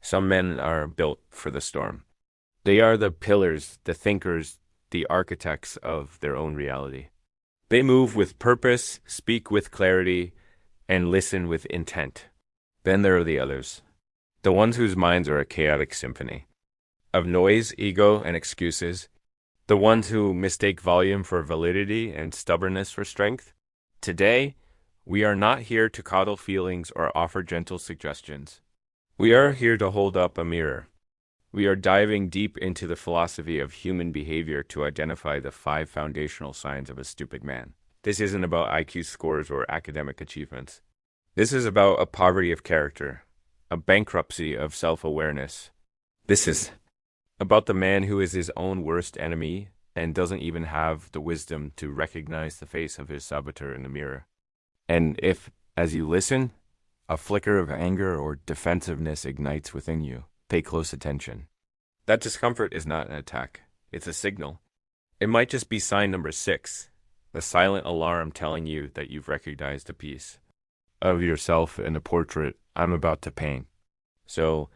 Some men are built for the storm. They are the pillars, the thinkers, the architects of their own reality. They move with purpose, speak with clarity, and listen with intent. Then there are the others, the ones whose minds are a chaotic symphony of noise, ego, and excuses, the ones who mistake volume for validity and stubbornness for strength. Today, we are not here to coddle feelings or offer gentle suggestions. We are here to hold up a mirror. We are diving deep into the philosophy of human behavior to identify the 5 foundational signs of a stupid man. This isn't about IQ scores or academic achievements. This is about a poverty of character, a bankruptcy of self-awareness. This is about the man who is his own worst enemy and doesn't even have the wisdom to recognize the face of his saboteur in the mirror. And if, as you listen, a flicker of anger or defensiveness ignites within you, pay close attention. That discomfort is not an attack. It's a signal. It might just be sign number 6, the silent alarm telling you that you've recognized a piece of yourself in a portrait I'm about to paint. So,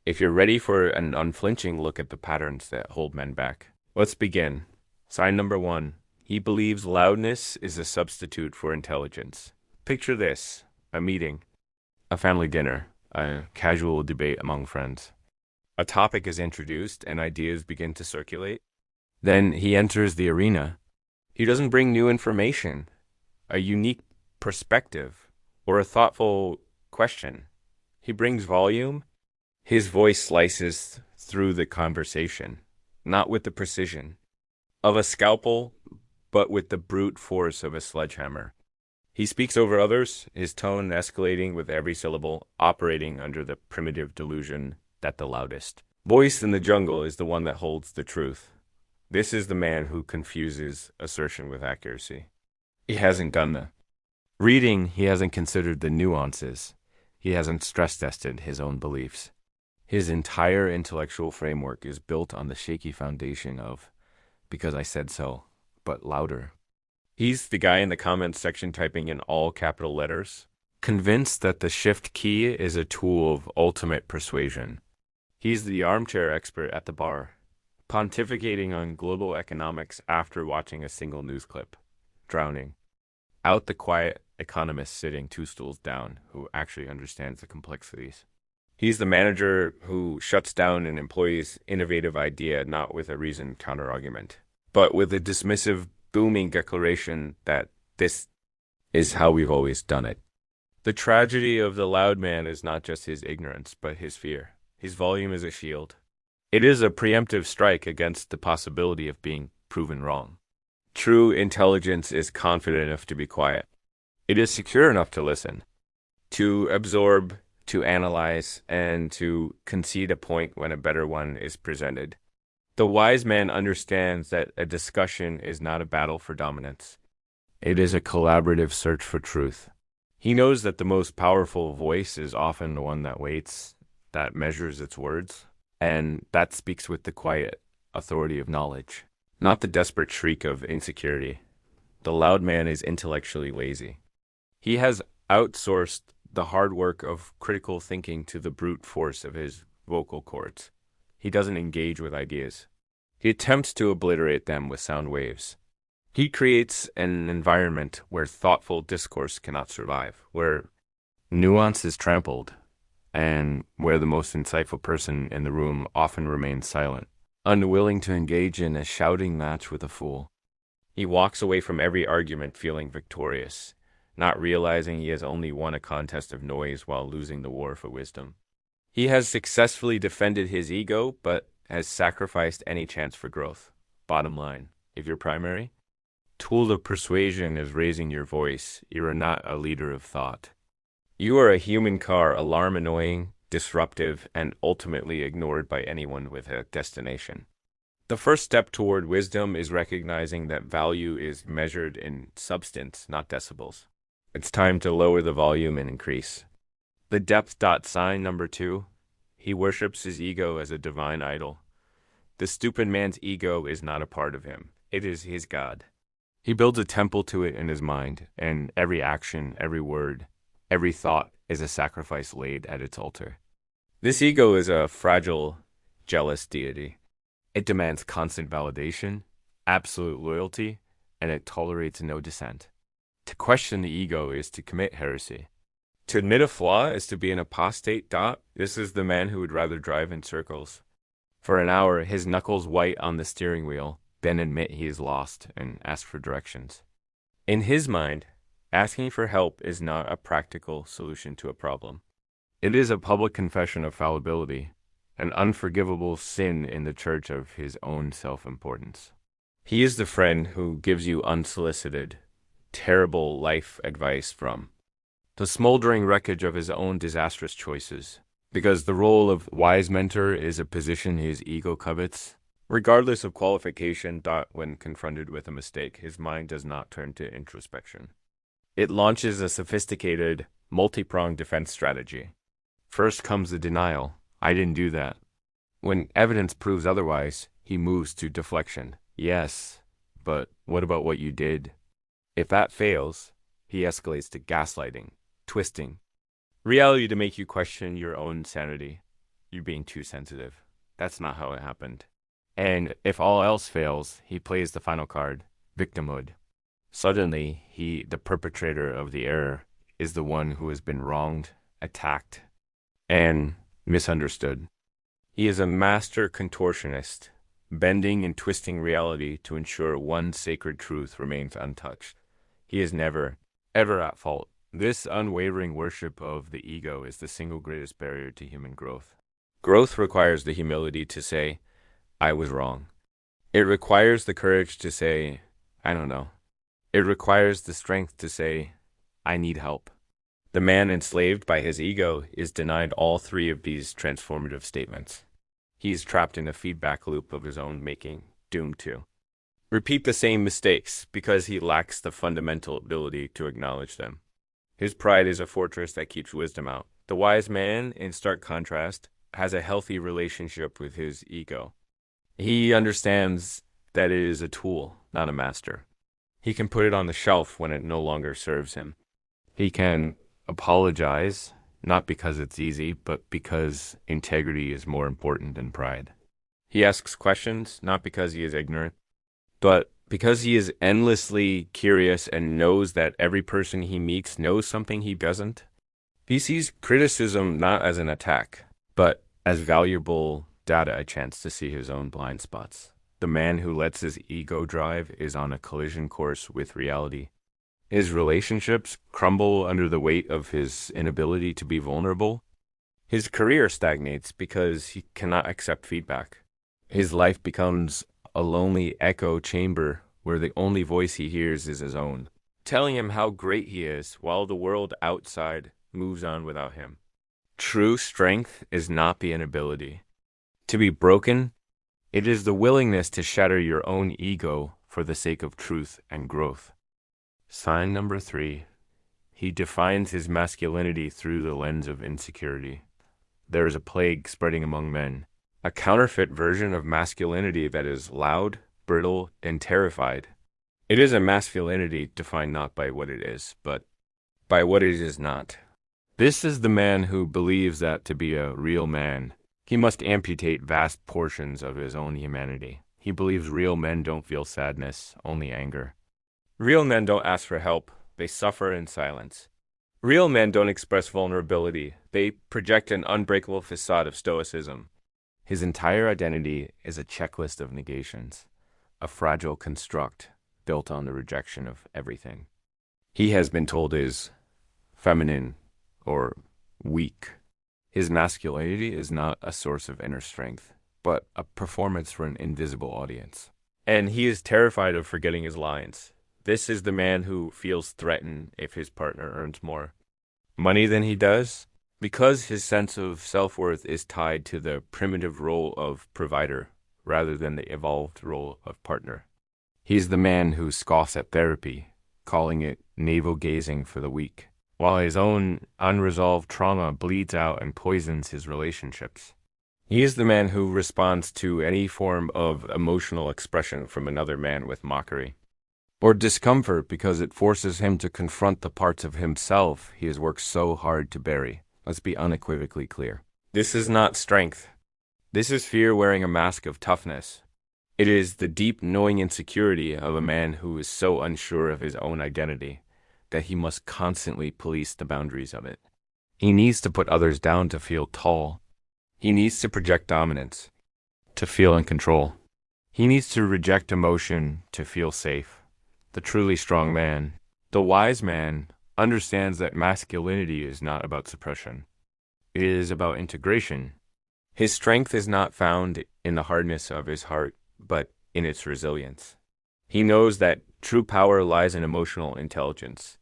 if you're ready for an unflinching look at the patterns that hold men back, let's begin. Sign number 1. He believes loudness is a substitute for intelligence. Picture this: a meeting, a family dinner, a casual debate among friends. A topic is introduced and ideas begin to circulate. Then he enters the arena. He doesn't bring new information, a unique perspective, or a thoughtful question. He brings volume. His voice slices through the conversation, not with the precision of a scalpel, but with the brute force of a sledgehammer. He speaks over others, his tone escalating with every syllable, operating under the primitive delusion that the loudest voice in the jungle is the one that holds the truth. This is the man who confuses assertion with accuracy. He hasn't done the reading, he hasn't considered the nuances, he hasn't stress-tested his own beliefs. His entire intellectual framework is built on the shaky foundation of, because I said so, but louder. He's the guy in the comments section typing in all capital letters, convinced that the shift key is a tool of ultimate persuasion. He's the armchair expert at the bar, pontificating on global economics after watching a single news clip, drowning out the quiet economist sitting 2 stools down who actually understands the complexities. He's the manager who shuts down an employee's innovative idea not with a reasoned counterargument, but with a dismissive, booming declaration that this is how we've always done it. The tragedy of the loud man is not just his ignorance, but his fear. His volume is a shield. It is a preemptive strike against the possibility of being proven wrong. True intelligence is confident enough to be quiet. It is secure enough to listen, to absorb, to analyze, and to concede a point when a better one is presented. The wise man understands that a discussion is not a battle for dominance. It is a collaborative search for truth. He knows that the most powerful voice is often the one that waits, that measures its words, and that speaks with the quiet authority of knowledge, not the desperate shriek of insecurity. The loud man is intellectually lazy. He has outsourced the hard work of critical thinking to the brute force of his vocal cords. He doesn't engage with ideas. He attempts to obliterate them with sound waves. He creates an environment where thoughtful discourse cannot survive, where nuance is trampled, and where the most insightful person in the room often remains silent, unwilling to engage in a shouting match with a fool. He walks away from every argument feeling victorious, not realizing he has only won a contest of noise while losing the war for wisdom. He has successfully defended his ego, but has sacrificed any chance for growth. Bottom line, if your primary tool of persuasion is raising your voice, you are not a leader of thought. You are a human car, alarm annoying, disruptive, and ultimately ignored by anyone with a destination. The first step toward wisdom is recognizing that value is measured in substance, not decibels. It's time to lower the volume and increase. The depth dot sign number 2. He worships his ego as a divine idol. The stupid man's ego is not a part of him. It is his God. He builds a temple to it in his mind, and every action, every word, every thought is a sacrifice laid at its altar. This ego is a fragile, jealous deity. It demands constant validation, absolute loyalty, and it tolerates no dissent. To question the ego is to commit heresy. To admit a flaw is to be an apostate. This is the man who would rather drive in circles. For an hour, his knuckles white on the steering wheel, then admit he is lost and ask for directions. In his mind, asking for help is not a practical solution to a problem. It is a public confession of fallibility, an unforgivable sin in the church of his own self-importance. He is the friend who gives you unsolicited, terrible life advice from the smoldering wreckage of his own disastrous choices, because the role of wise mentor is a position his ego covets. Regardless of qualification, when confronted with a mistake, his mind does not turn to introspection. It launches a sophisticated, multi-pronged defense strategy. First comes the denial. I didn't do that. When evidence proves otherwise, he moves to deflection. Yes, but what about what you did? If that fails, he escalates to gaslighting, twisting, reality to make you question your own sanity. You're being too sensitive. That's not how it happened. And if all else fails, he plays the final card, victimhood. Suddenly, the perpetrator of the error, is the one who has been wronged, attacked, and misunderstood. He is a master contortionist, bending and twisting reality to ensure one sacred truth remains untouched. He is never, ever at fault. This unwavering worship of the ego is the single greatest barrier to human growth. Growth requires the humility to say, I was wrong. It requires the courage to say, I don't know. It requires the strength to say, I need help. The man enslaved by his ego is denied all three of these transformative statements. He is trapped in a feedback loop of his own making, doomed to repeat the same mistakes because he lacks the fundamental ability to acknowledge them. His pride is a fortress that keeps wisdom out. The wise man, in stark contrast, has a healthy relationship with his ego. He understands that it is a tool, not a master. He can put it on the shelf when it no longer serves him. He can apologize, not because it's easy, but because integrity is more important than pride. He asks questions, not because he is ignorant, but because he is endlessly curious and knows that every person he meets knows something he doesn't. He sees criticism not as an attack, but as valuable data, a chance to see his own blind spots. The man who lets his ego drive is on a collision course with reality. His relationships crumble under the weight of his inability to be vulnerable. His career stagnates because he cannot accept feedback. His life becomes a lonely echo chamber where the only voice he hears is his own, telling him how great he is while the world outside moves on without him. True strength is not the inability to be broken. It is the willingness to shatter your own ego for the sake of truth and growth. Sign number 3. He defines his masculinity through the lens of insecurity. There is a plague spreading among men, a counterfeit version of masculinity that is loud, brittle, and terrified. It is a masculinity defined not by what it is, but by what it is not. This is the man who believes that to be a real man, he must amputate vast portions of his own humanity. He believes real men don't feel sadness, only anger. Real men don't ask for help, they suffer in silence. Real men don't express vulnerability, they project an unbreakable facade of stoicism. His entire identity is a checklist of negations, a fragile construct built on the rejection of everything he has been told is feminine or weak. His masculinity is not a source of inner strength, but a performance for an invisible audience. And he is terrified of forgetting his lines. This is the man who feels threatened if his partner earns more money than he does, because his sense of self-worth is tied to the primitive role of provider rather than the evolved role of partner. He's the man who scoffs at therapy, calling it navel-gazing for the weak, while his own unresolved trauma bleeds out and poisons his relationships. He is the man who responds to any form of emotional expression from another man with mockery or discomfort because it forces him to confront the parts of himself he has worked so hard to bury. Let's be unequivocally clear. This is not strength. This is fear wearing a mask of toughness. It is the deep knowing insecurity of a man who is so unsure of his own identity that he must constantly police the boundaries of it. He needs to put others down to feel tall. He needs to project dominance, to feel in control. He needs to reject emotion to feel safe. The truly strong man, the wise man, understands that masculinity is not about suppression. It is about integration. His strength is not found in the hardness of his heart, but in its resilience. He knows that true power lies in emotional intelligence,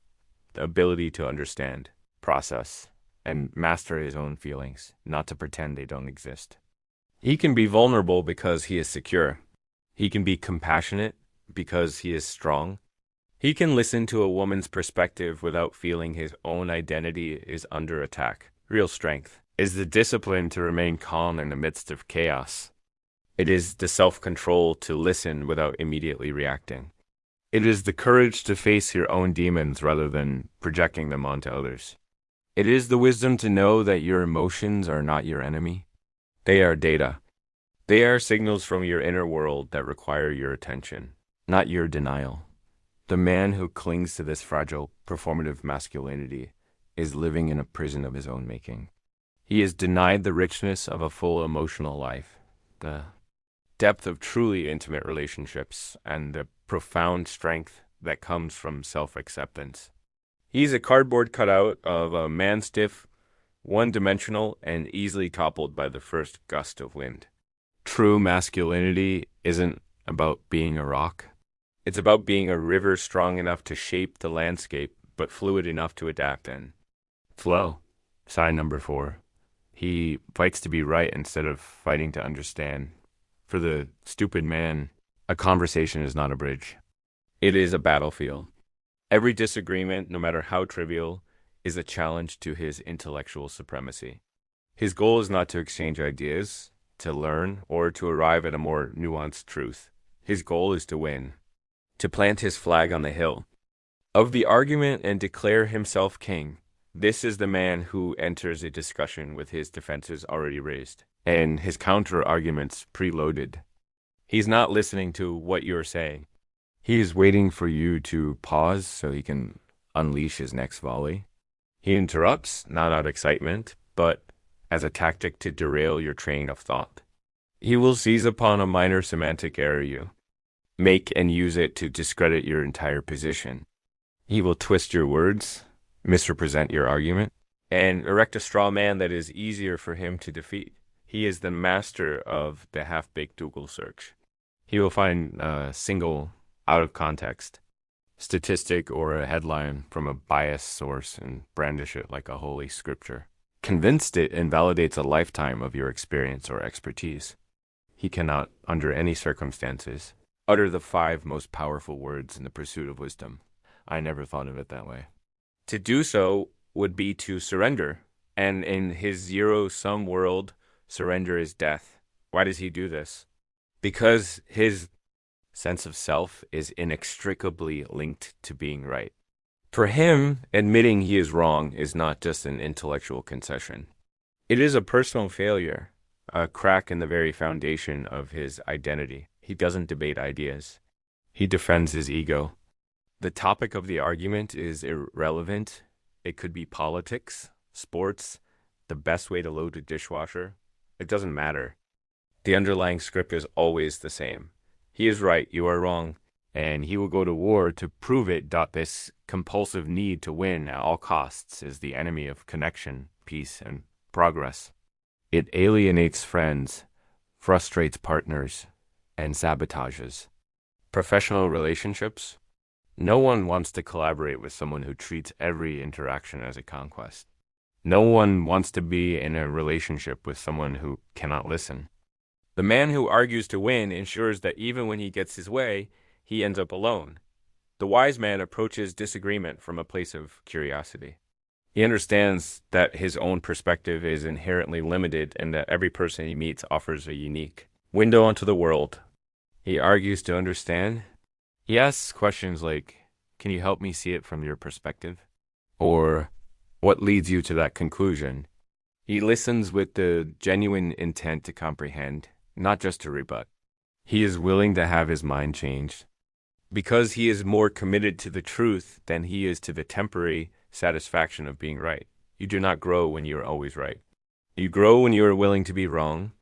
the ability to understand, process, and master his own feelings, not to pretend they don't exist. He can be vulnerable because he is secure. He can be compassionate because he is strong. He can listen to a woman's perspective without feeling his own identity is under attack. Real strength is the discipline to remain calm in the midst of chaos. It is the self-control to listen without immediately reacting. It is the courage to face your own demons rather than projecting them onto others. It is the wisdom to know that your emotions are not your enemy. They are data. They are signals from your inner world that require your attention, not your denial. The man who clings to this fragile, performative masculinity is living in a prison of his own making. He is denied the richness of a full emotional life, the depth of truly intimate relationships, and the profound strength that comes from self-acceptance. He's a cardboard cutout of a man stiff, one-dimensional, and easily toppled by the first gust of wind. True masculinity isn't about being a rock. It's about being a river strong enough to shape the landscape, but fluid enough to adapt in. Flow. Sign number 4. He fights to be right instead of fighting to understand. For the stupid man, a conversation is not a bridge. It is a battlefield. Every disagreement, no matter how trivial, is a challenge to his intellectual supremacy. His goal is not to exchange ideas, to learn, or to arrive at a more nuanced truth. His goal is to win, to plant his flag on the hill of the argument and declare himself king. This is the man who enters a discussion with his defenses already raised and his counter-arguments preloaded. He's not listening to what you're saying. He is waiting for you to pause so he can unleash his next volley. He interrupts, not out of excitement, but as a tactic to derail your train of thought. He will seize upon a minor semantic error you make and use it to discredit your entire position. He will twist your words, misrepresent your argument, and erect a straw man that is easier for him to defeat. He is the master of the half-baked Google search. He will find a single, out-of-context statistic or a headline from a biased source and brandish it like a holy scripture. Convinced it invalidates a lifetime of your experience or expertise. He cannot, under any circumstances, utter the 5 most powerful words in the pursuit of wisdom. I never thought of it that way. To do so would be to surrender, and in his zero-sum world, surrender is death. Why does he do this? Because his sense of self is inextricably linked to being right. For him, admitting he is wrong is not just an intellectual concession. It is a personal failure, a crack in the very foundation of his identity. He doesn't debate ideas. He defends his ego. The topic of the argument is irrelevant. It could be politics, sports, the best way to load a dishwasher. It doesn't matter. The underlying script is always the same. He is right, you are wrong, and he will go to war to prove it. This compulsive need to win at all costs is the enemy of connection, peace, and progress. It alienates friends, frustrates partners, and sabotages professional relationships. No one wants to collaborate with someone who treats every interaction as a conquest. No one wants to be in a relationship with someone who cannot listen. The man who argues to win ensures that even when he gets his way, he ends up alone. The wise man approaches disagreement from a place of curiosity. He understands that his own perspective is inherently limited and that every person he meets offers a unique window onto the world. He argues to understand. He asks questions like, "Can you help me see it from your perspective?" Or, "What leads you to that conclusion?" He listens with the genuine intent to comprehend, not just to rebut. He is willing to have his mind changed because he is more committed to the truth than he is to the temporary satisfaction of being right. You do not grow when you are always right. You grow when you are willing to be wrong.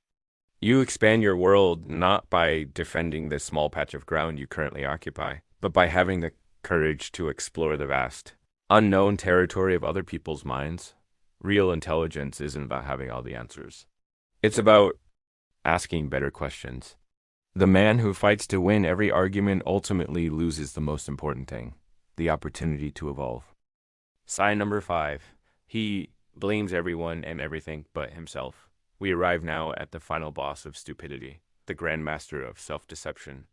You expand your world not by defending the small patch of ground you currently occupy, but by having the courage to explore the vast, unknown territory of other people's minds. Real intelligence isn't about having all the answers. It's about asking better questions. The man who fights to win every argument ultimately loses the most important thing, the opportunity to evolve. Sign number 5. He blames everyone and everything but himself. We arrive now at the final boss of stupidity, the grandmaster of self-deception.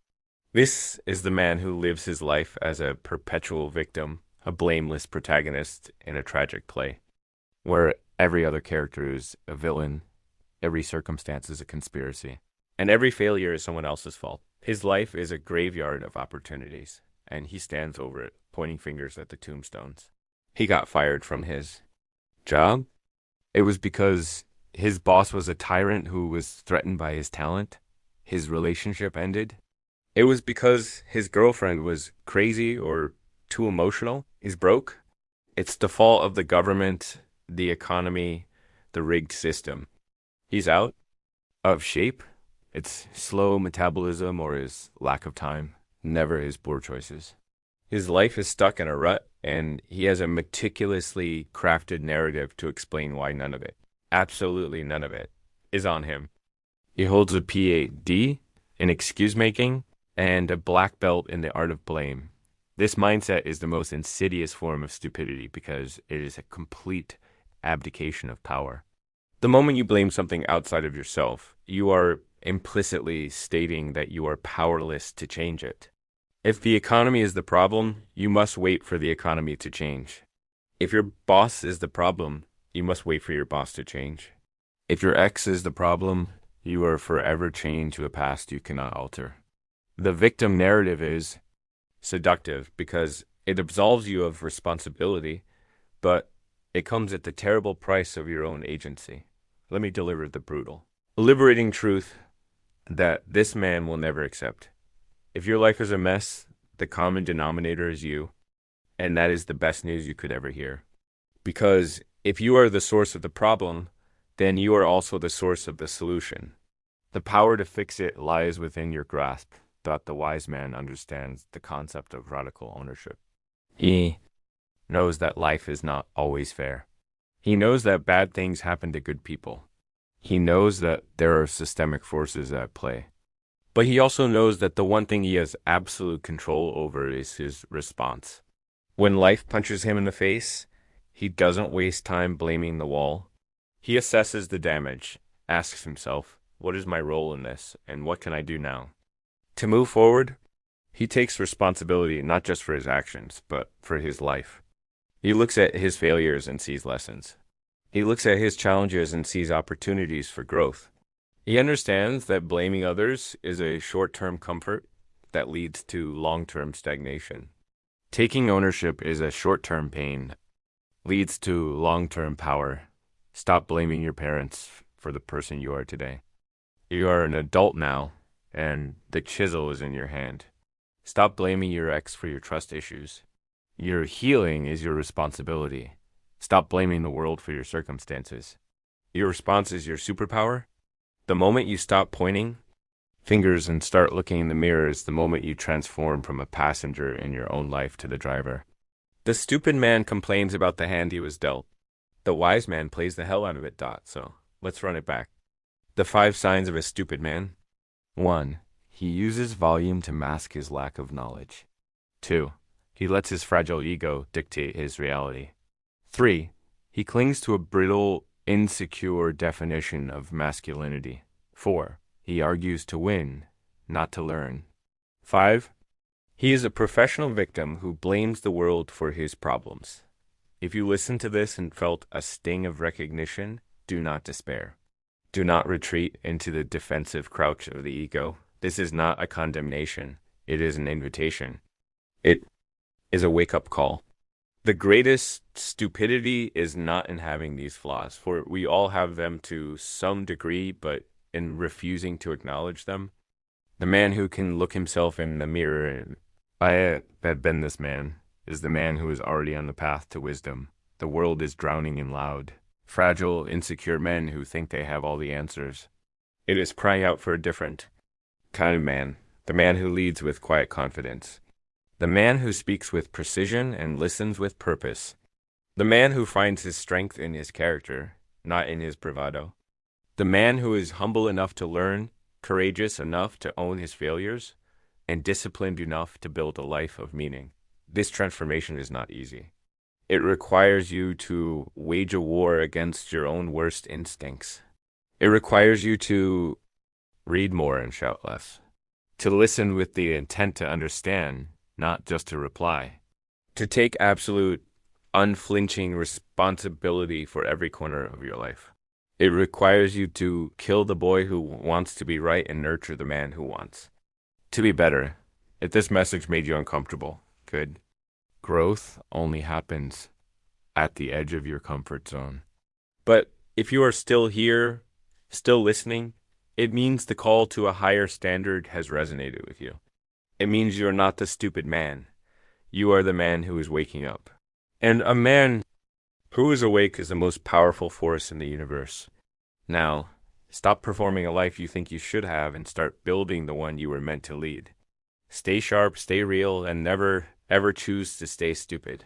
This is the man who lives his life as a perpetual victim, a blameless protagonist in a tragic play, where every other character is a villain, every circumstance is a conspiracy, and every failure is someone else's fault. His life is a graveyard of opportunities, and he stands over it, pointing fingers at the tombstones. He got fired from his job. It was because his boss was a tyrant who was threatened by his talent. His relationship ended. It was because his girlfriend was crazy or too emotional. He's broke. It's the fault of the government, the economy, the rigged system. He's out of shape. It's slow metabolism or his lack of time, never his poor choices. His life is stuck in a rut, and he has a meticulously crafted narrative to explain why none of it, absolutely none of it, is on him. He holds a PhD in excuse-making and a black belt in the art of blame. This mindset is the most insidious form of stupidity because it is a complete abdication of power. The moment you blame something outside of yourself, you are implicitly stating that you are powerless to change it. If the economy is the problem, you must wait for the economy to change. If your boss is the problem, you must wait for your boss to change. If your ex is the problem, you are forever chained to a past you cannot alter. The victim narrative is seductive because it absolves you of responsibility, but it comes at the terrible price of your own agency. Let me deliver the brutal, liberating truth that this man will never accept. If your life is a mess, the common denominator is you, and that is the best news you could ever hear. Because if you are the source of the problem, then you are also the source of the solution. The power to fix it lies within your grasp, that the wise man understands the concept of radical ownership. He knows that life is not always fair. He knows that bad things happen to good people. He knows that there are systemic forces at play. But he also knows that the one thing he has absolute control over is his response. When life punches him in the face, he doesn't waste time blaming the wall. He assesses the damage, asks himself, what is my role in this, and what can I do now? To move forward, he takes responsibility not just for his actions, but for his life. He looks at his failures and sees lessons. He looks at his challenges and sees opportunities for growth. He understands that blaming others is a short-term comfort that leads to long-term stagnation. Taking ownership is a short-term pain, leads to long-term power. Stop blaming your parents for the person you are today. You are an adult now, and the chisel is in your hand. Stop blaming your ex for your trust issues. Your healing is your responsibility. Stop blaming the world for your circumstances. Your response is your superpower. The moment you stop pointing fingers and start looking in the mirror is the moment you transform from a passenger in your own life to the driver. The stupid man complains about the hand he was dealt. The wise man plays the hell out of it, so let's run it back. The 5 signs of a stupid man. 1. He uses volume to mask his lack of knowledge. 2. He lets his fragile ego dictate his reality. 3. He clings to a brittle, insecure definition of masculinity. 4. He argues to win, not to learn. 5. He is a professional victim who blames the world for his problems. If you listened to this and felt a sting of recognition, do not despair. Do not retreat into the defensive crouch of the ego. This is not a condemnation. It is an invitation. It is a wake-up call. The greatest stupidity is not in having these flaws, for we all have them to some degree, but in refusing to acknowledge them. The man who can look himself in the mirror and, I had been this man, is the man who is already on the path to wisdom. The world is drowning in loud, fragile, insecure men who think they have all the answers. It is crying out for a different kind of man, the man who leads with quiet confidence, the man who speaks with precision and listens with purpose, the man who finds his strength in his character, not in his bravado, the man who is humble enough to learn, courageous enough to own his failures, and disciplined enough to build a life of meaning. This transformation is not easy. It requires you to wage a war against your own worst instincts. It requires you to read more and shout less, to listen with the intent to understand, not just to reply, to take absolute, unflinching responsibility for every corner of your life. It requires you to kill the boy who wants to be right and nurture the man who wants to be better. If this message made you uncomfortable, good. Growth only happens at the edge of your comfort zone. But if you are still here, still listening, it means the call to a higher standard has resonated with you. It means you are not the stupid man. You are the man who is waking up. And a man who is awake is the most powerful force in the universe. Now, stop performing a life you think you should have and start building the one you were meant to lead. Stay sharp, stay real, and never, ever choose to stay stupid.